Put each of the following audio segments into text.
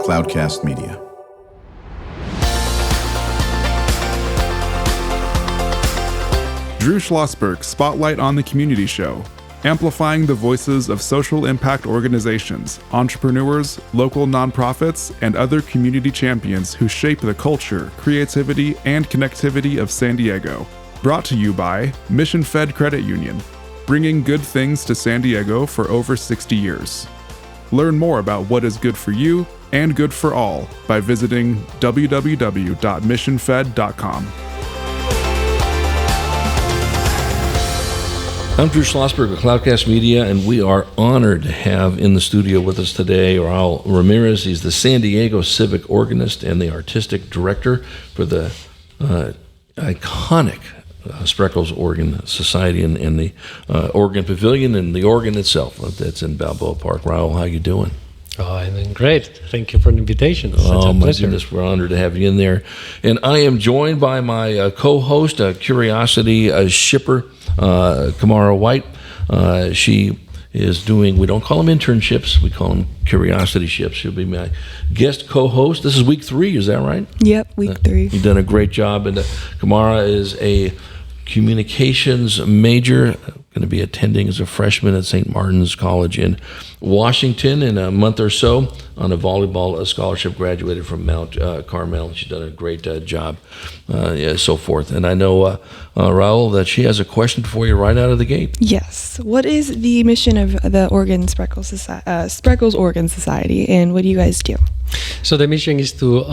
Cloudcast Media. Drew Schlosberg Spotlight on the Community Show, amplifying the voices of social impact organizations, entrepreneurs, local nonprofits, and other community champions who shape the culture, creativity, and connectivity of San Diego. Brought to you by Mission Fed Credit Union, bringing good things to San Diego for over 60 years. Learn more about what is good for you and good for all by visiting www.missionfed.com. I'm Drew Schlosberg of Cloudcast Media, and we are honored to have in the studio with us today Raul Ramirez. He's the San Diego Civic organist and the artistic director for the iconic Spreckels Organ Society and the Organ Pavilion and the organ itself that's in Balboa Park. Raul, how you doing? Oh, I'm doing great. Thank you for the invitation. It's oh, my pleasure. goodness, we're honored to have you in there. And I am joined by my co-host, Curiosity shipper, Kamara White. She is doing, we don't call them internships, we call them Curiosity ships. She'll be my guest co-host. This is week 3, is that right? Yep, week 3. You've done a great job. And Kamara is a communications major, going to be attending as a freshman at St. Martin's College in Washington in a month or so on a volleyball scholarship, graduated from Mount Carmel. She's done a great job, so forth. And I know, Raul, that she has a question for you right out of the gate. Yes. What is the mission of the Spreckels Organ Society, and what do you guys do? So the mission is to,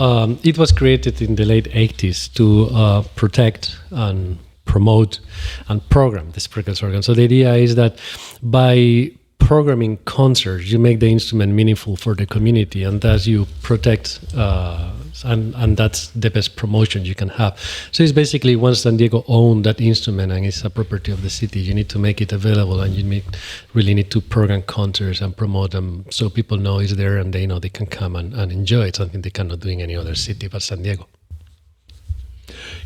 it was created in the late 80s to protect and promote and program the Spreckels organ. So the idea is that by programming concerts, you make the instrument meaningful for the community, and thus you protect, and that's the best promotion you can have. So it's basically, once San Diego owns that instrument and it's a property of the city, you need to make it available, and you really need to program concerts and promote them so people know it's there and they know they can come and enjoy it, something they cannot do in any other city but San Diego.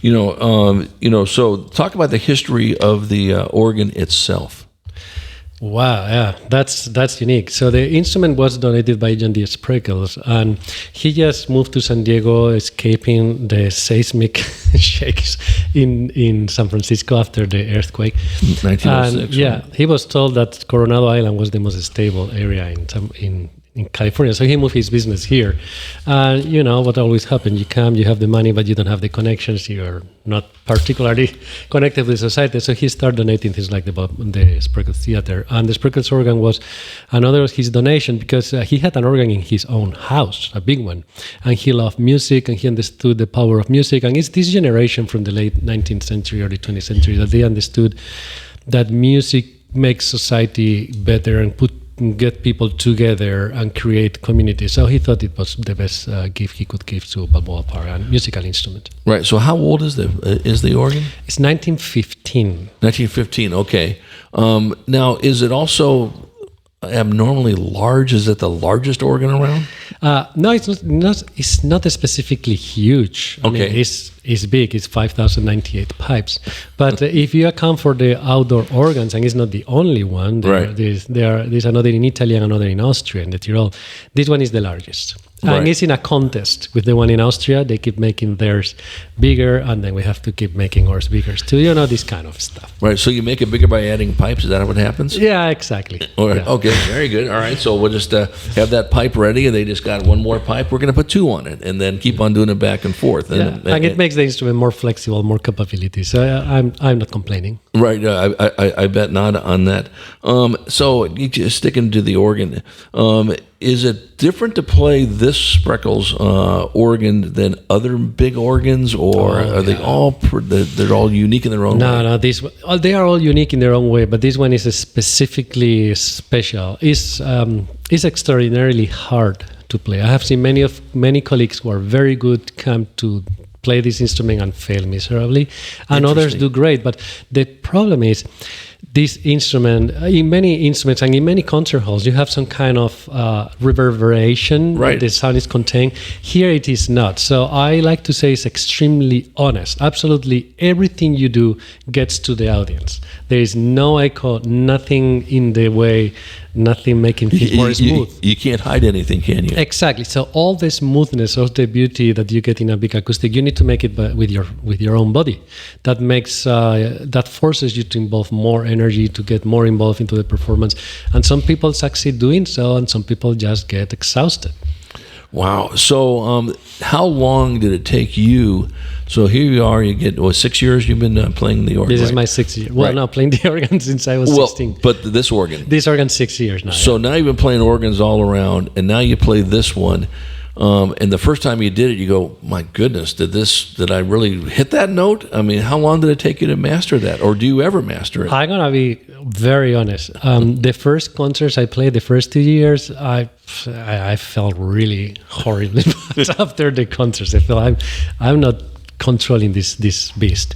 So talk about the history of the organ itself. Wow, yeah, that's unique. So the instrument was donated by John D. Spreckels, and he just moved to San Diego, escaping the seismic shakes in San Francisco after the earthquake. 1906. Yeah, he was told that Coronado Island was the most stable area in California, so he moved his business here. And you know what always happens: you come, you have the money, but you don't have the connections. You're not particularly connected with society. So he started donating things like the Spreckels Theater, and the Spreckels organ was another of his donation, because he had an organ in his own house, a big one, and he loved music and he understood the power of music. And it's this generation from the late 19th century, early 20th century, that they understood that music makes society better and get people together and create community. So he thought it was the best gift he could give to Balboa Park, a musical instrument. Right. So how old is the organ? It's 1915. 1915. Okay. Now, is it also abnormally large? Is it the largest organ around? No, it's not specifically huge. I mean, it's big. It's 5,098 pipes. But if you account for the outdoor organs, and it's not the only one, there's another in Italy and another in Austria, in the Tyrol. This one is the largest. And it's in a contest with the one in Austria. They keep making theirs bigger, and then we have to keep making ours bigger too. You know, this kind of stuff. Right. So you make it bigger by adding pipes. Is that what happens? Yeah, exactly. All right. Yeah. Okay. Very good. All right. So we'll just have that pipe ready, and they just got one more pipe. We're going to put 2 on it, and then keep on doing it back and forth. And it makes the instrument more flexible, more capabilities. So I'm not complaining. Right. I bet not on that. So you just sticking to the organ. Is it different to play this Spreckels organ than other big organs, or are they all they're all unique in their own way? No, they are all unique in their own way, but this one is specifically special. It's extraordinarily hard to play. I have seen many colleagues who are very good come to play this instrument and fail miserably, and others do great. But the problem is, this instrument, in many instruments and in many concert halls, you have some kind of reverberation. Right. The sound is contained. Here it is not. So I like to say it's extremely honest. Absolutely everything you do gets to the audience. There is no echo, nothing in the way, nothing making things more smooth. You can't hide anything, can you? Exactly. So all the smoothness, all the beauty that you get in a big acoustic, you need to make it with your own body. That makes that forces you to involve more energy, to get more involved into the performance. And some people succeed doing so, and some people just get exhausted. Wow. So how long did it take you? So here you are, you get, 6 years you've been playing the organ? This is my 6th year. Well, no, playing the organ since I was 16. But this organ? This organ, 6 years now. So now you've been playing organs all around, and now you play this one. And the first time you did it, you go, my goodness, did I really hit that note? I mean, how long did it take you to master that? Or do you ever master it? I'm going to be very honest. The first concerts I played, the first 2 years, I felt really horribly after the concerts. I feel I'm not controlling this beast.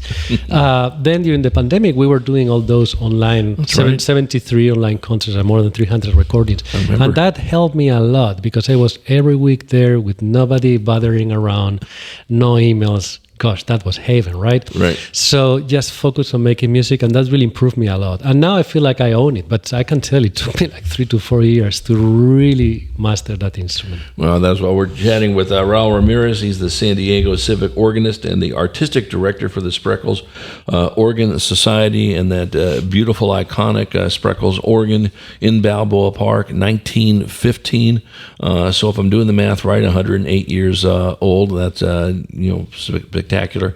Then during the pandemic, we were doing all those online, 73 online concerts and more than 300 recordings. And that helped me a lot because I was every week there with nobody bothering around, no emails. Gosh, that was heaven, right? Right. So just focus on making music, and that really improved me a lot. And now I feel like I own it, but I can tell it took me like 3 to 4 years to really master that instrument. Well, that's why we're chatting with Raul Ramirez. He's the San Diego Civic organist and the artistic director for the Spreckels Organ Society, and that beautiful, iconic Spreckels organ in Balboa Park, 1915. So if I'm doing the math right, 108 years old. That's spectacular,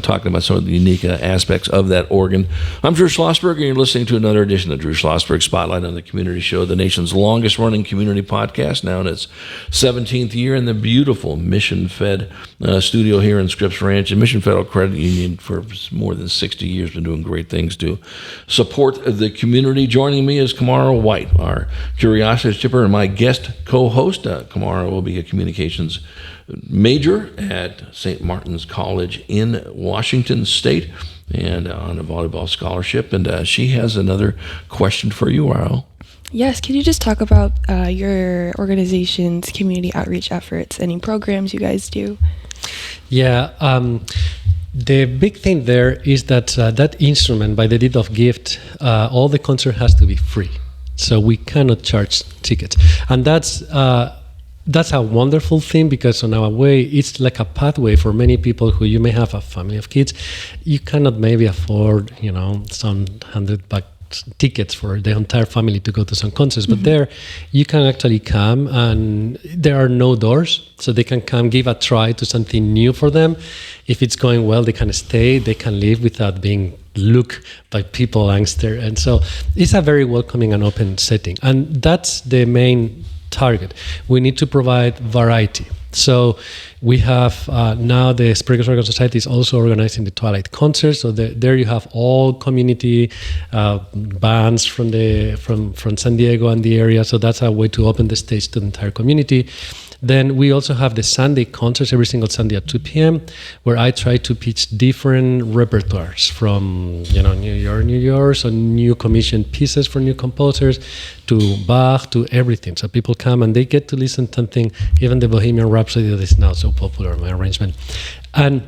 talking about some of the unique aspects of that organ. I'm Drew Schlosberg, and you're listening to another edition of Drew Schlosberg Spotlight on the Community Show, the nation's longest-running community podcast, now in its 17th year in the beautiful Mission-Fed studio here in Scripps Ranch. And Mission Federal Credit Union for more than 60 years been doing great things to support the community. Joining me is Kamara White, our curiosity shipper, and my guest co-host. Kamara will be a communications major at St. Martin's College in Washington State and on a volleyball scholarship. And she has another question for you, Raul. Yes, could you just talk about your organization's community outreach efforts, any programs you guys do? Yeah, the big thing there is that that instrument, by the deed of gift, all the concert has to be free. So we cannot charge tickets. And that's a wonderful thing because in our way, it's like a pathway for many people who you may have a family of kids. You cannot maybe afford, some $100 tickets for the entire family to go to some concerts, but there you can actually come and there are no doors, so they can come give a try to something new for them. If it's going well, they can stay, they can leave without being looked by people angster. And so it's a very welcoming and open setting. And that's the main target. We need to provide variety. So we have now the Spreckels Organ Society is also organizing the Twilight Concert. So there you have all community bands from San Diego and the area. So that's a way to open the stage to the entire community. Then we also have the Sunday concerts every single Sunday at 2 p.m. where I try to pitch different repertoires from New York, so new commissioned pieces for new composers, to Bach, to everything. So people come and they get to listen to something, even the Bohemian Rhapsody that is now so popular, my arrangement. And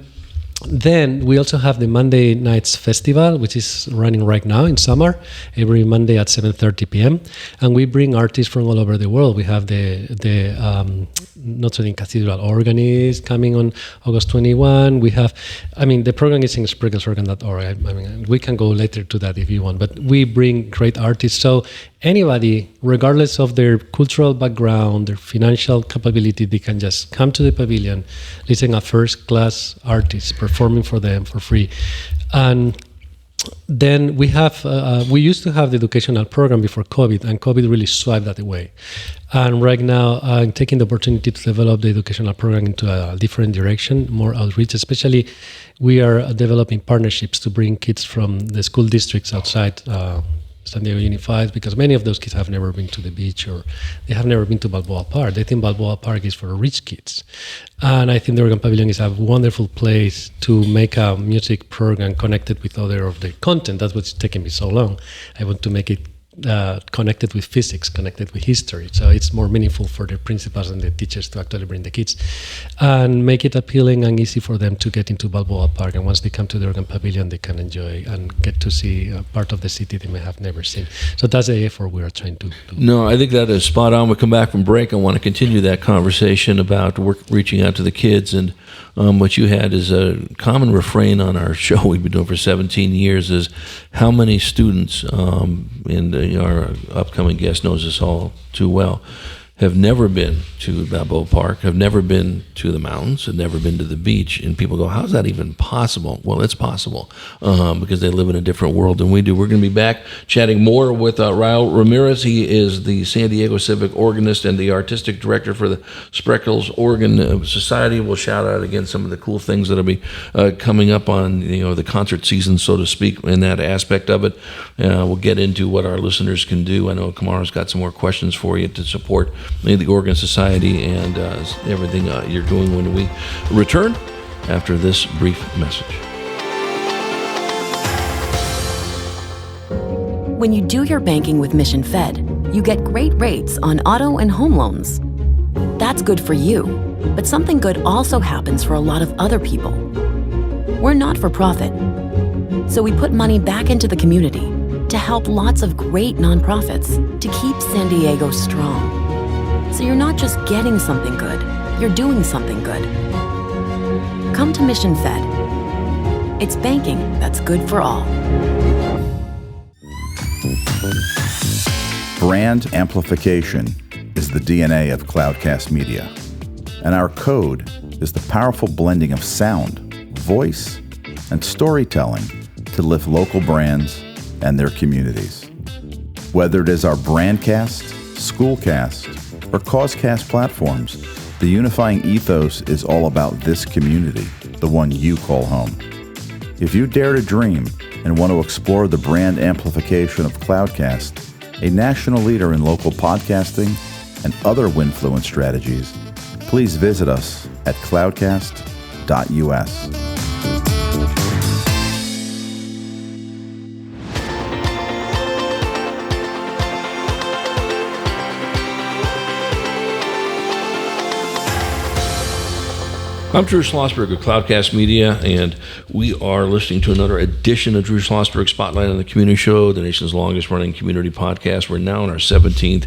then we also have the Monday Nights Festival, which is running right now in summer, every Monday at 7:30 p.m. And we bring artists from all over the world. We have the Notre Dame Cathedral Organist coming on August 21. We have, the program is in SpreckelsOrgan.org. We can go later to that if you want. But we bring great artists. So anybody, regardless of their cultural background, their financial capability, they can just come to the pavilion, listen to first-class artists performing for them for free. And then we have, we used to have the educational program before COVID, and COVID really swiped that away. And right now, I'm taking the opportunity to develop the educational program into a different direction, more outreach. Especially, we are developing partnerships to bring kids from the school districts outside San Diego Unified, because many of those kids have never been to the beach or they have never been to Balboa Park. They think Balboa Park is for rich kids. And I think the Organ Pavilion is a wonderful place to make a music program connected with other of the content. That's what's taken me so long. I want to make it connected with physics, connected with history. So it's more meaningful for the principals and the teachers to actually bring the kids and make it appealing and easy for them to get into Balboa Park. And once they come to the Organ Pavilion, they can enjoy and get to see a part of the city they may have never seen. So that's the effort we are trying to do. No, I think that is spot on. We'll come back from break. I want to continue that conversation about reaching out to the kids. And what you had is a common refrain on our show we've been doing for 17 years is how many students, and our upcoming guest knows this all too well, have never been to Balboa Park, have never been to the mountains, have never been to the beach. And people go, how is that even possible? Well, it's possible because they live in a different world than we do. We're going to be back chatting more with Raul Ramirez. He is the San Diego Civic organist and the artistic director for the Spreckels Organ Society. We'll shout out again some of the cool things that will be coming up on the concert season, so to speak, in that aspect of it. We'll get into what our listeners can do. I know Kamara's got some more questions for you to support the Organ Society and everything you're doing when we return after this brief message. When you do your banking with Mission Fed, you get great rates on auto and home loans. That's good for you, but something good also happens for a lot of other people. We're not for profit, so we put money back into the community to help lots of great nonprofits to keep San Diego strong. So you're not just getting something good, you're doing something good. Come to Mission Fed. It's banking that's good for all. Brand amplification is the DNA of Cloudcast Media, and our code is the powerful blending of sound, voice, and storytelling to lift local brands and their communities. Whether it is our Brandcast, Schoolcast, or Causecast platforms, the unifying ethos is all about this community, the one you call home. If you dare to dream and want to explore the brand amplification of Cloudcast, a national leader in local podcasting and other Winfluence strategies, please visit us at cloudcast.us. I'm Drew Schlosberg of Cloudcast Media, and we are listening to another edition of Drew Schlosberg Spotlight on the Community Show, the nation's longest-running community podcast. We're now in our 17th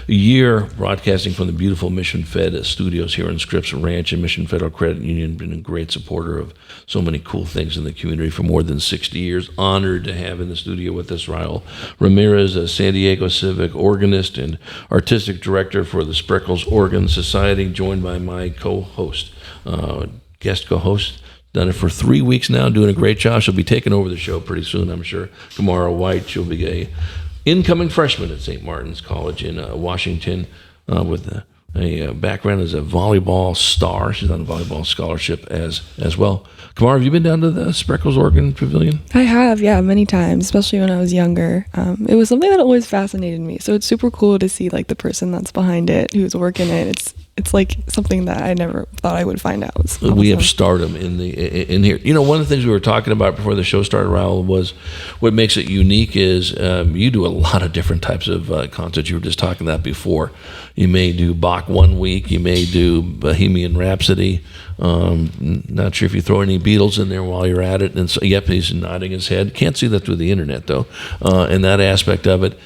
year, broadcasting from the beautiful Mission Fed studios here in Scripps Ranch, and Mission Federal Credit Union, been a great supporter of so many cool things in the community for more than 60 years. Honored to have in the studio with us Raul Ramirez, a San Diego Civic organist and artistic director for the Spreckels Organ Society, joined by my co-host, guest co-host, done it for 3 weeks now, doing a great job. She'll be taking over the show pretty soon, I'm sure. Kamara White, she'll be a incoming freshman at St. Martin's College in Washington with a background as a volleyball star. She's on a volleyball scholarship as well. Kamara, have you been down to the Spreckels Organ Pavilion? I have, yeah, many times, especially when I was younger. It was something that always fascinated me. So it's super cool to see like the person that's behind it, who's working it. It's like something that I never thought I would find out. We have stardom in here. You know, one of the things we were talking about before the show started, Raul, was what makes it unique is you do a lot of different types of concerts. You were just talking that before. You may do Bach one week. You may do Bohemian Rhapsody. Not sure if you throw any Beatles in there while you're at it. And so, yep, he's nodding his head. Can't see that through the internet, though, and that aspect of it.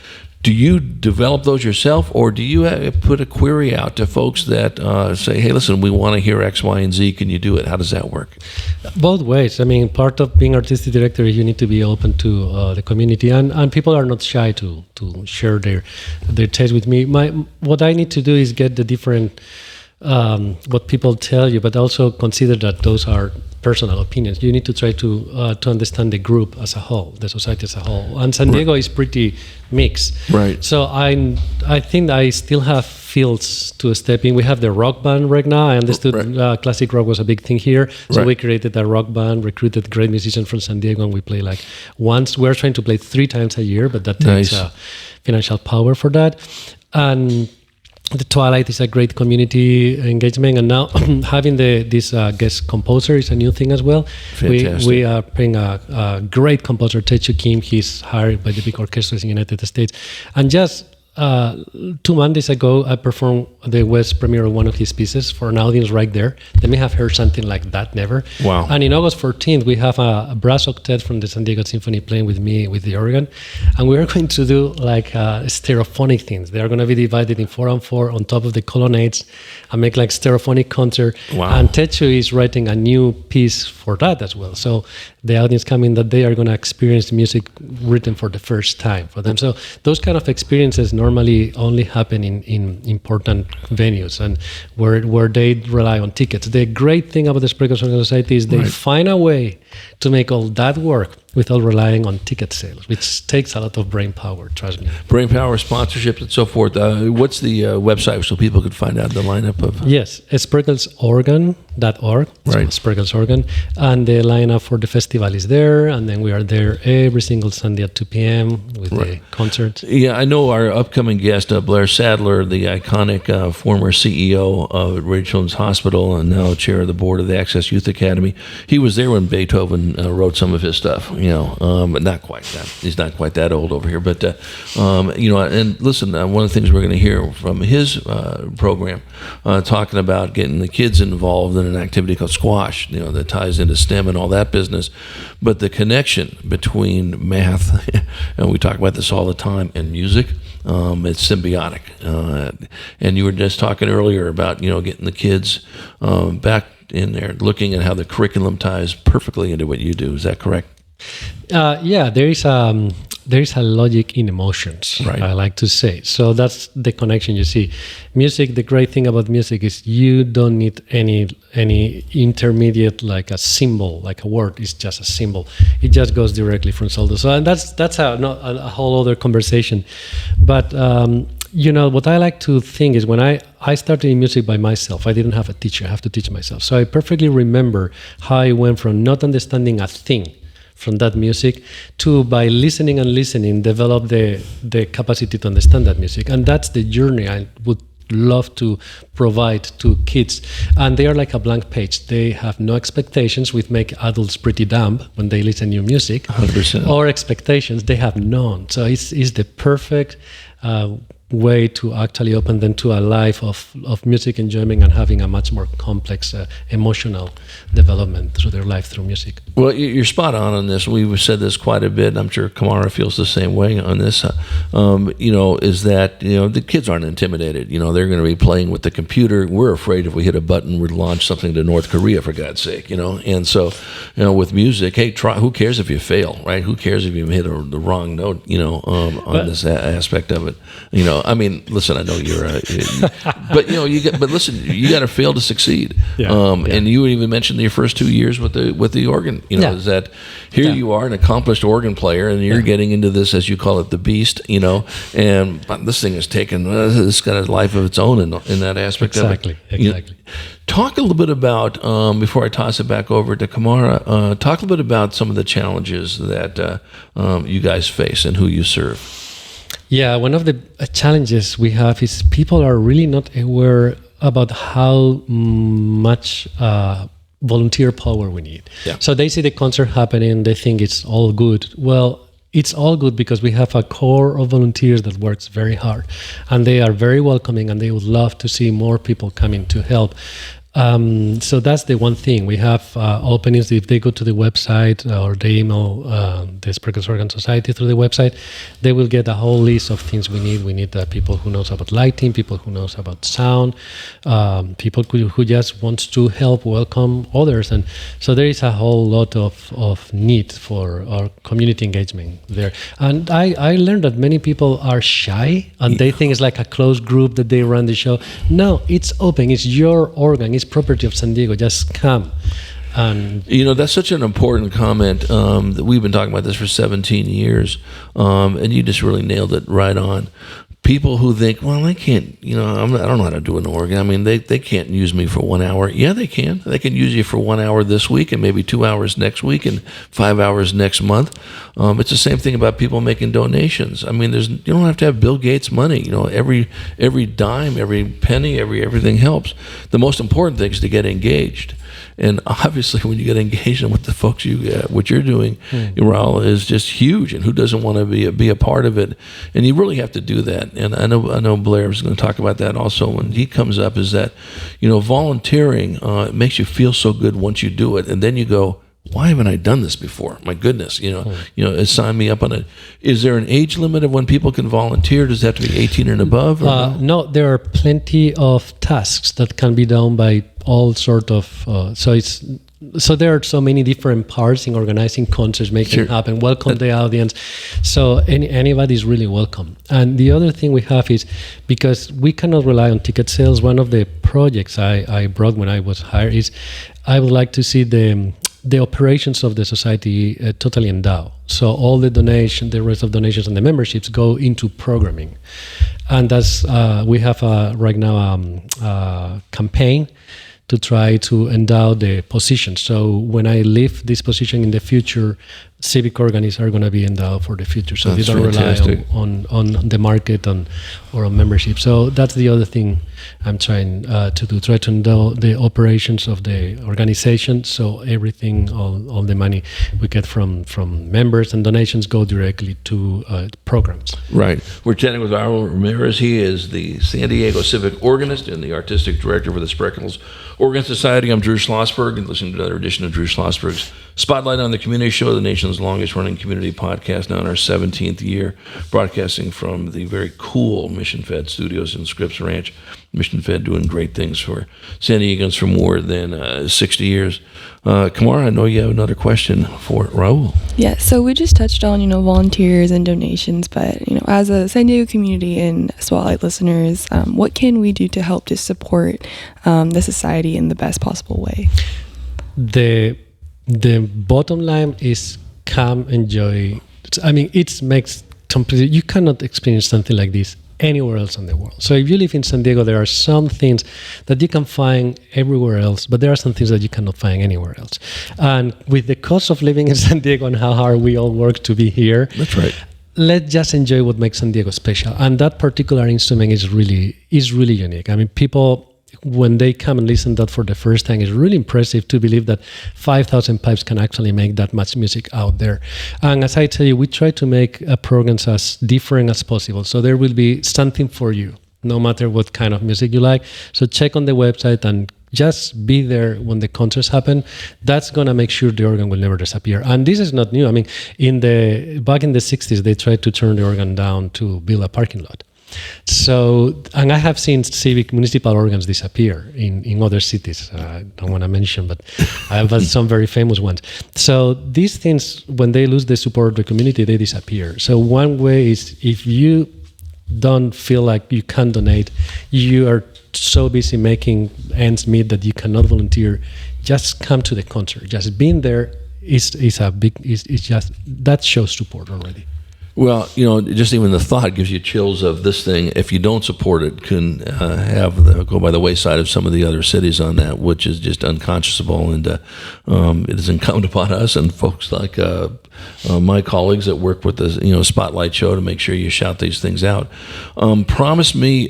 Do you develop those yourself, or do you put a query out to folks that say, hey, listen, we want to hear X, Y, and Z. Can you do it? How does that work? Both ways. I mean, part of being artistic director, you need to be open to the community, and people are not shy to share their taste with me. What I need to do is get the different what people tell you, but also consider that those are personal opinions. You need to try to understand the group as a whole, the society as a whole. And San Diego is pretty mixed. Right. So I think I still have fields to step in. We have the rock band right now. I understood classic rock was a big thing here. So we created a rock band, recruited great musicians from San Diego, and we play like once. We're trying to play 3 times a year, but that takes financial power for that. And The Twilight is a great community engagement, and now having this guest composer is a new thing as well. Fantastic. We are playing a great composer, Techu Kim. He's hired by the big orchestras in the United States. And just 2 Mondays ago, I performed the West premiere of one of his pieces for an audience right there. They may have heard something like that, never. Wow. And in August 14th, we have a brass octet from the San Diego Symphony playing with me with the organ. And we are going to do like stereophonic things. They are going to be divided in 4-on-4 on top of the colonnades and make like stereophonic concert. Wow. And Techu is writing a new piece for that as well. So the audience coming that day are going to experience music written for the first time for them. So those kind of experiences normally only happen in important venues and where they rely on tickets. The great thing about the Spreckels Organ Society is they find a way to make all that work without relying on ticket sales, which takes a lot of brain power, trust me. Brain power, sponsorships, and so forth. What's the website so people could find out the lineup of? Yes, SpreckelsOrgan.org. Right. Spreckels Organ. And the lineup for the festival is there. And then we are there every single Sunday at 2 p.m. with the concert. Yeah, I know our upcoming guest, Blair Sadler, the iconic former CEO of Rady Children's Hospital and now chair of the board of the Access Youth Academy. He was there when Beethoven wrote some of his stuff. But not quite that. He's not quite that old over here. But, and listen, one of the things we're going to hear from his program, talking about getting the kids involved in an activity called squash, that ties into STEM and all that business. But the connection between math, and we talk about this all the time, and music, it's symbiotic. And you were just talking earlier about, getting the kids back in there, looking at how the curriculum ties perfectly into what you do. Is that correct? Yeah, there is a logic in emotions, right. I like to say. So that's the connection you see. Music, the great thing about music is you don't need any intermediate, like a symbol, like a word. It's just a symbol. It just goes directly from soul to soul. And that's a whole other conversation. But what I like to think is when I started in music by myself, I didn't have a teacher. I have to teach myself. So I perfectly remember how I went from not understanding a thing from that music to, by listening and listening, develop the capacity to understand that music. And that's the journey I would love to provide to kids. And they are like a blank page. They have no expectations, which make adults pretty dumb when they listen to new music. 100%. Or expectations, they have none. So it's the perfect way to actually open them to a life of music enjoyment and having a much more complex emotional development through their life through music. Well, you're spot on this. We've said this quite a bit. I'm sure Kamara feels the same way on this. Is that, the kids aren't intimidated. They're going to be playing with the computer. We're afraid if we hit a button, we'd launch something to North Korea, for God's sake, And so, with music, hey, who cares if you fail, right? Who cares if you hit the wrong note, on this aspect of it, I mean, listen, I know you're, but listen, you got to fail to succeed. And you even mentioned your first 2 years with the organ. Is that here you are, an accomplished organ player, and you're getting into this, as you call it, the beast. And this thing has taken, it's got a life of its own in that aspect of it. Exactly. Talk a little bit about, before I toss it back over to Kamara, talk a little bit about some of the challenges that you guys face and who you serve. Yeah, one of the challenges we have is people are really not aware about how much volunteer power we need. Yeah. So they see the concert happening, they think it's all good. Well, it's all good because we have a core of volunteers that works very hard, and they are very welcoming, and they would love to see more people coming to help. So that's the one thing. We have openings. If they go to the website or they email the Spreckels Organ Society through the website, they will get a whole list of things we need. We need people who knows about lighting, people who knows about sound, people who just wants to help welcome others. And so there is a whole lot of need for our community engagement there. And I learned that many people are shy and they think it's like a closed group that they run the show. No, it's open. It's your organ. It's property of San Diego. Just come. And that's such an important comment. That we've been talking about this for 17 years, and you just really nailed it right on. people who think, well, I can't, I don't know how to do an organ. I mean, they can't use me for 1 hour. Yeah, they can. They can use you for 1 hour this week and maybe 2 hours next week and 5 hours next month. It's the same thing about people making donations. I mean, you don't have to have Bill Gates money. Every dime, every penny, everything helps. The most important thing is to get engaged. And obviously, when you get engaged in what the folks what you're doing, Raul, is just huge. And who doesn't want to be a part of it? And you really have to do that. And I know Blair is going to talk about that also when he comes up. Is that volunteering it makes you feel so good once you do it, and then you go, why haven't I done this before? My goodness, sign me up on it. Is there an age limit of when people can volunteer? Does it have to be 18 and above? No, there are plenty of tasks that can be done by all sort of. So there are so many different parts in organizing concerts, making it happen, welcome the audience. So anybody is really welcome. And the other thing we have is, because we cannot rely on ticket sales, one of the projects I brought when I was hired is I would like to see the operations of the society totally endowed. So all the rest of donations and the memberships go into programming. And that's we have right now a campaign to try to endow the position. So when I leave this position in the future, civic organists are going to be endowed for the future. So that's they don't fantastic. rely on the market or on membership. So that's the other thing I'm trying to do, try to endow the operations of the organization. So everything, all the money we get from members and donations go directly to programs. Right. We're chatting with Raul Ramirez. He is the San Diego Civic organist and the artistic director for the Spreckels Organ Society. I'm Drew Schlosberg, and listening to another edition of Drew Schlosberg's Spotlight on the Community Show, the nation's longest-running community podcast, now in our 17th year, broadcasting from the very cool Mission Fed studios in Scripps Ranch. Mission Fed doing great things for San Diegans for more than 60 years. Kamara, I know you have another question for Raul. Yeah, so we just touched on, volunteers and donations, but, as a San Diego community and Spotlight listeners, what can we do to help to support the society in the best possible way? The bottom line is come, enjoy. I mean, it makes completely, you cannot experience something like this anywhere else in the world. So if you live in San Diego, there are some things that you can find everywhere else, but there are some things that you cannot find anywhere else. And with the cost of living in San Diego and how hard we all work to be here, that's right. Let's just enjoy what makes San Diego special. And that particular instrument is really unique. I mean, people, when they come and listen to that for the first time, it's really impressive to believe that 5,000 pipes can actually make that much music out there. And as I tell you, we try to make programs as different as possible. So there will be something for you, no matter what kind of music you like. So check on the website and just be there when the concerts happen. That's going to make sure the organ will never disappear. And this is not new. I mean, back in the 60s, they tried to turn the organ down to build a parking lot. So, and I have seen civic municipal organs disappear in other cities. I don't want to mention, but I have some very famous ones. So these things, when they lose the support of the community, they disappear. So one way is, if you don't feel like you can donate, you are so busy making ends meet that you cannot volunteer, just come to the concert. Just being there is just, that shows support already. Well, just even the thought gives you chills of this thing. If you don't support it, can go by the wayside of some of the other cities on that, which is just unconscionable. And it is incumbent upon us and folks like my colleagues that work with the Spotlight show to make sure you shout these things out. Promise me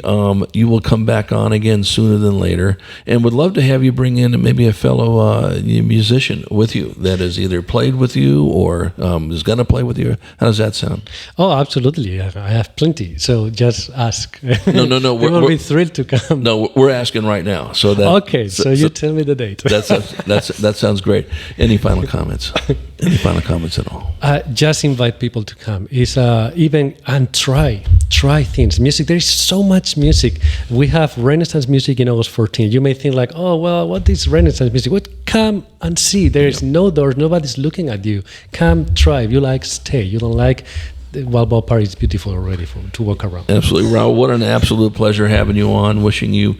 you will come back on again sooner than later, and would love to have you bring in maybe a fellow musician with you that has either played with you or is going to play with you. How does that sound? Oh, absolutely. I have plenty. So just ask. No. We will be thrilled to come. No, we're asking right now. So that. Okay, so you tell me the date. That sounds great. Any final comments? Any final comments at all? Just invite people to come. And try things. Music. There is so much music. We have Renaissance music in August 14th. You may think like, oh well, what is Renaissance music? Well, come and see. There is no doors. Nobody's looking at you. Come, try. If you like, stay. You don't like, the ballpark is beautiful already to walk around. Absolutely, Raul. What an absolute pleasure having you on. Wishing you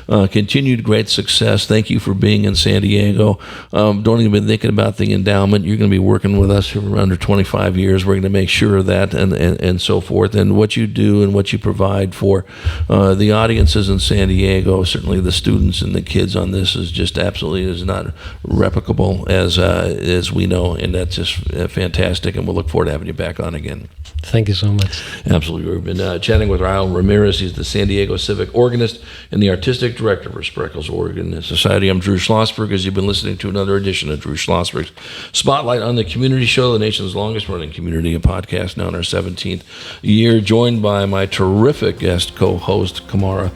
continued great success. Thank you for being in San Diego. Don't even be thinking about the endowment. You're going to be working with us for under 25 years. We're going to make sure of that and so forth. And what you do and what you provide for the audiences in San Diego, certainly the students and the kids on this is just absolutely is not replicable as we know. And that's just fantastic. And we'll look forward to having you back on again. Thank you so much. Absolutely. We've been chatting with Raul Ramirez. He's the San Diego Civic organist and the artistic director for Spreckels Organ Society. I'm Drew Schlosberg, as you've been listening to another edition of Drew Schlosberg's Spotlight on the Community Show, the nation's longest-running community podcast, now in our 17th year, joined by my terrific guest co-host, Kamara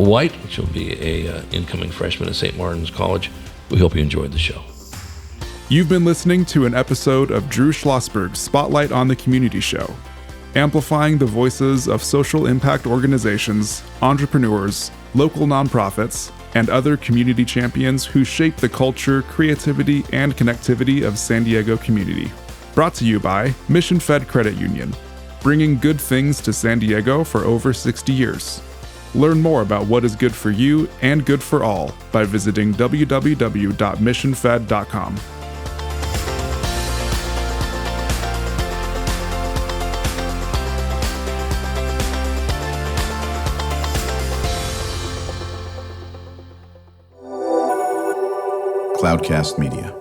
White, which will be a incoming freshman at St. Martin's College. We hope you enjoyed the show. You've been listening to an episode of Drew Schlosberg's Spotlight on the Community Show, amplifying the voices of social impact organizations, entrepreneurs, local nonprofits, and other community champions who shape the culture, creativity, and connectivity of San Diego community. Brought to you by Mission Fed Credit Union, bringing good things to San Diego for over 60 years. Learn more about what is good for you and good for all by visiting www.missionfed.com. Cloudcast Media.